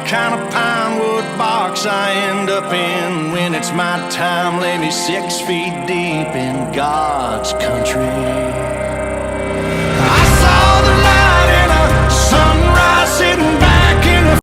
kind of pine wood box I end up in. When it's my time, lay me 6 feet deep in God's country. I saw the light in a sunrise sitting